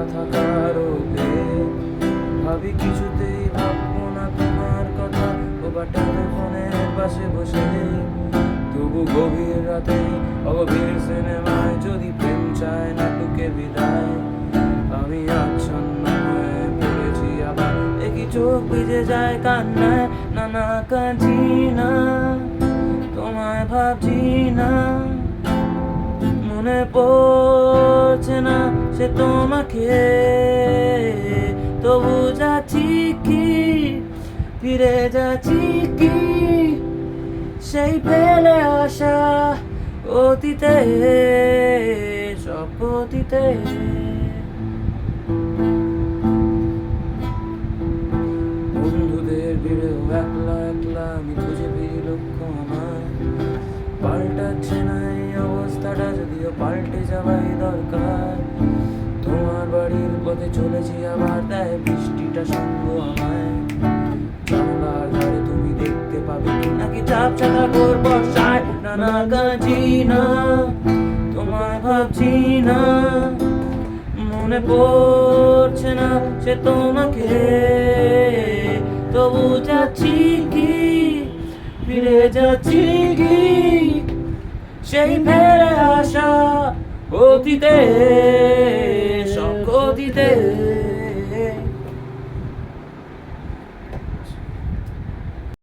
একা থাকার ভাবি কিছুতেই ভাববো না তোমার কথা, ও বা টেলিফোনের পাশে বসে। তবু গভীর রাতে অগভীর সিনেমায় যদি প্রেম চায় নাটকে বিদায়, আমি আচ্ছন্ন হয়ে পড়েছি আবার, একই চোখ ভিজে যায় কান্নায়। না না কাঁদছি না, তোমায় ভাবছি না, মনে পড়ছে না সে তোমাকে। তবু যাচ্ছি কি, ফিরে যাচ্ছি কি সেই ফেলে আসা অতীতে, সব অতীতে। বন্ধুদের ভিড়েও একলা একলা আমি খুঁজে ফিরি লক্ষ্য আমার। পাল্টাচ্ছে না এই অবস্থাটা, যদিও পাল্টে যাওয়াই দরকার। তোমার বাড়ির পথে চলেছি আবার, দেয় বৃষ্টিটা সঙ্গ আমায়। জানলার ধারে তুমি দেখতে পাবে নাকি চাপ চাকা ঘোর বর্ষায়। না না কাঁদছি না, তোমায় ভাবছি না, মনে পড়ছে না সে তোমাকে। তবু যাচ্ছি কি, ফিরে যাচ্ছি কি সেই ফেলে আসা অতীতে, সব অতীতে।